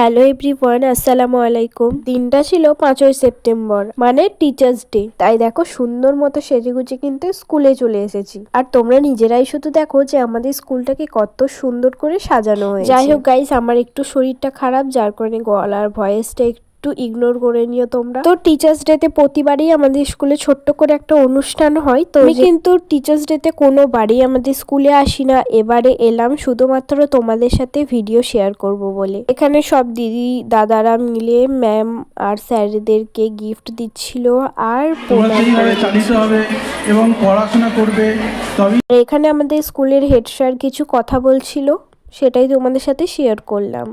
Hello everyone, আসসালামু আলাইকুম। দিনটা ছিল 5ই সেপ্টেম্বর, মানে টিচার্স ডে। তাই দেখো সুন্দর মতো সেজেগুজে কিন্তু স্কুলে চলে এসেছি। আর তোমরা নিজেরাই শুধু দেখো যে আমাদের স্কুলটাকে কত সুন্দর করে সাজানো হয়েছে। যাই হোক গাইস, আমার একটু শরীরটা খারাপ, যার কারণে গলার ভয়েসটা একটু ইগনোর করে নিও তোমরা। তো টিচার্স ডে তে প্রতিবারই আমাদের স্কুলে ছোট্ট করে একটা অনুষ্ঠান হয়। তো আমি কিন্তু টিচার্স ডে তে কোনো বাড়ি আমাদের স্কুলে আসি না, এবারে এলাম শুধুমাত্র তোমাদের সাথে ভিডিও শেয়ার করব বলে। এখানে সব দিদি দাদারা মিলে ম্যাম আর স্যারদেরকে গিফট দিচ্ছিল আর চালিত হবে এবং পড়াশোনা করবে। এখানে আমাদের স্কুলের হেড স্যার কিছু কথা বলছিল, সেটাই তোমাদের সাথে শেয়ার করলাম।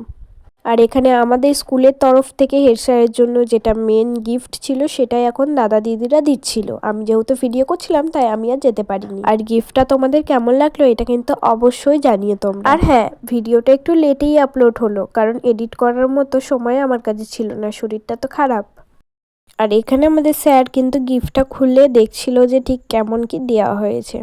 আর এখানে আমাদের স্কুলের তরফ থেকে হেড স্যারের জন্য যেটা মেন গিফট ছিল সেটাই এখন দাদা দিদিরা দিচ্ছিল। আমি যেহেতু ভিডিও করছিলাম তাই আমি আর যেতে পারিনি। আর গিফটটা তোমাদের কেমন লাগলো এটা কিন্তু অবশ্যই জানিও তোমরা। আর হ্যাঁ, ভিডিওটা একটু লেটেই আপলোড হলো, কারণ এডিট করার মতো সময় আমার কাছে ছিল না, শরীরটা তো খারাপ। আর এখানে আমাদের স্যার কিন্তু গিফটটা খুলে দেখছিল যে ঠিক কেমন কি দেওয়া হয়েছে।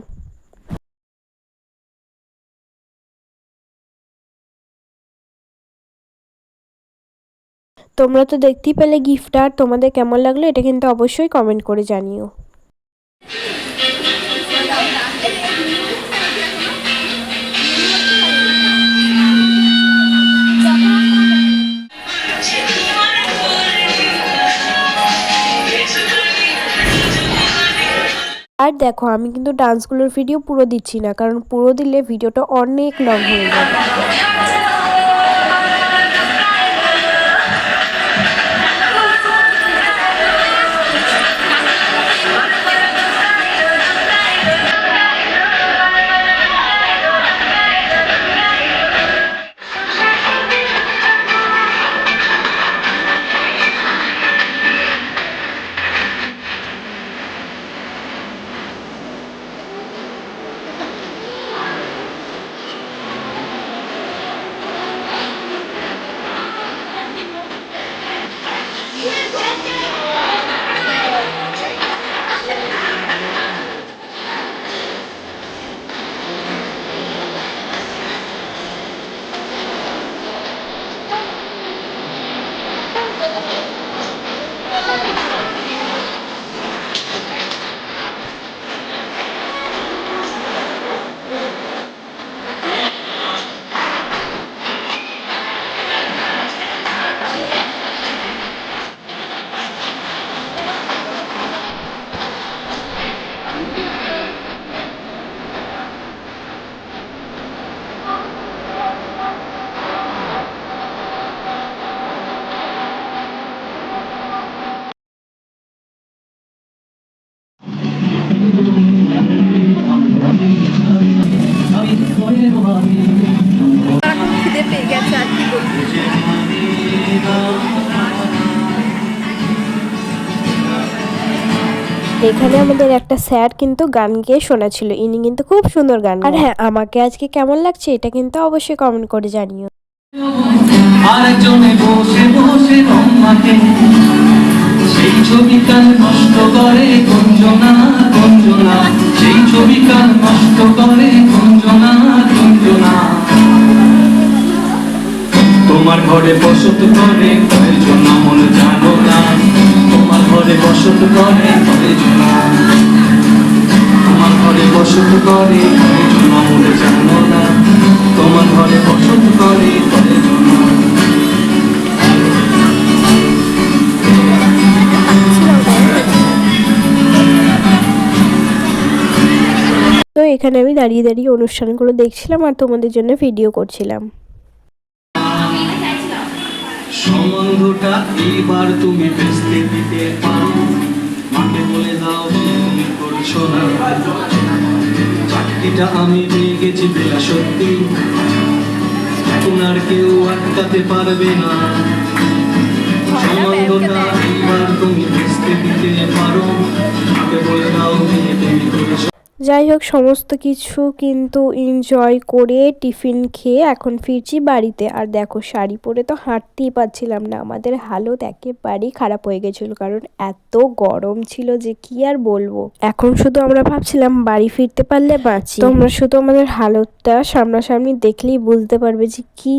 তোমরা তো দেখতেই পেলে গিফটটা, আর তোমাদের কেমন লাগলো এটা কিন্তু অবশ্যই কমেন্ট করে জানিও। আর দেখো আমি কিন্তু ডান্সগুলোর ভিডিও পুরো দিচ্ছি না, কারণ পুরো দিলে ভিডিওটা অনেক লং হয়ে যাবে। এখানে আমাদের একটা স্যার কিন্তু গান গেয়ে শোনাচ্ছিল, ইনি কিন্তু খুব সুন্দর গান। আর হ্যাঁ, আমাকে আজকে কেমন লাগছে এটা কিন্তু অবশ্যই কমেন্ট করে জানিও। আরেকজনে বসে বসে রম্মাকে সেই ছবিকাল নষ্ট করে গঞ্জনা গঞ্জনা, সেই ছবিকাল নষ্ট করে গঞ্জনা গঞ্জনা। তোমার ঘরে বসত করে ঘরের জন্য মনে জানো না, তোমার ঘরে বসত করে ঘরের জন্য, তোমার ঘরে বসত করে ঘরের জন্য মনে জানো না, তোমার ঘরে বসত করে ঘরের জন্য। তো এখানে আমি দাঁড়িয়ে দাঁড়িয়ে অনুষ্ঠানগুলো দেখছিলাম আর তোমাদের জন্য ভিডিও করছিলাম। সম্বন্ধটা এবার তুমি বেচতে দিতে পারো, মাকে বলে দাও তুমি করছো না, চাকরিটা আমি পেয়ে গেছি বেলা সত্যি, এখন আর কেউ আটকাতে পারবে না। সম্বন্ধটা এবার তুমি বেচতে দিতে পারো, মাকে বলে দাও তুমি করছো। যাই হোক, সমস্ত কিছু কিন্তু এনজয় করে টিফিন খেয়ে এখন ফিরছি বাড়িতে। আর দেখো, শাড়ি পরে তো হাঁটতেই পারছিলাম না, আমাদের হালত একেবারেই খারাপ হয়ে গেছিল, কারণ এত গরম ছিল যে কি আর বলবো। এখন শুধু আমরা ভাবছিলাম বাড়ি ফিরতে পারলে বাঁচি। তোমরা শুধু আমাদের হালতটা সামনাসামনি দেখলেই বুঝতে পারবে যে কি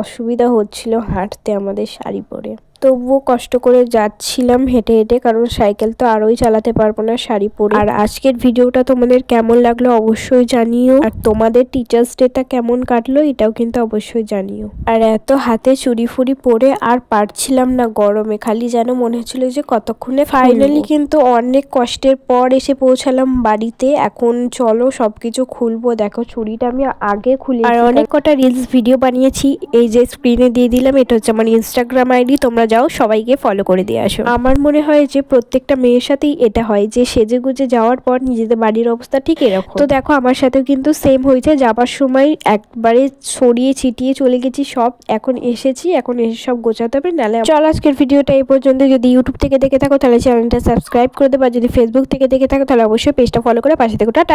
অসুবিধা হচ্ছিল হাঁটতে আমাদের শাড়ি পরে। তবুও কষ্ট করে যাচ্ছিলাম হেঁটে হেঁটে, কারণ সাইকেল তো আরোই চালাতে পারবো না শাড়ি পরে। আর আজকের ভিডিওটা তোমাদের কেমন লাগলো অবশ্যই জানিও, আর তোমাদের টিচার্স ডেটা কেমন কাটলো এটাও কিন্তু অবশ্যই জানিও। আর এত হাতে চুড়ি ফুড়ি পরে আর পারছিলাম না গরমে, খালি যেন মনে হচ্ছিল যে কতক্ষণে ফাইনালি কিন্তু অনেক কষ্টের পর এসে পৌঁছালাম বাড়িতে। এখন চলো সবকিছু খুলবো। দেখো, চুড়িটা আমি আগে খুলে আর অনেক কটা রিলস ভিডিও বানিয়েছি, এই যে স্ক্রিনে দিয়ে দিলাম, এটা হচ্ছে আমার ইনস্টাগ্রাম আইডি, তোমরা যাও সবাইকে ফলো করে দিয়ে আসো। আমার মনে হয় যে প্রত্যেকটা মেয়ের সাথেই এটা হয় যে সেজে গুজে যাওয়ার পর নিজেদের বাড়ির অবস্থা ঠিক এরকম। তো দেখো, আমার সাথেও কিন্তু সেম হয়েছে, যাবার সময় একবারে ছড়িয়ে ছিটিয়ে চলে গেছি সব। এখন এসেছি, এখন এসে সব গোছাতে হবে, নাহলে চলো আজকের ভিডিওটা এই পর্যন্ত। যদি ইউটিউব থেকে দেখে থাকো তাহলে চ্যানেলটা সাবস্ক্রাইব করে দেবে, আর যদি ফেসবুক থেকে দেখে থাকো তাহলে অবশ্যই পেজটা ফলো করে পাশে থেকো। টাটা।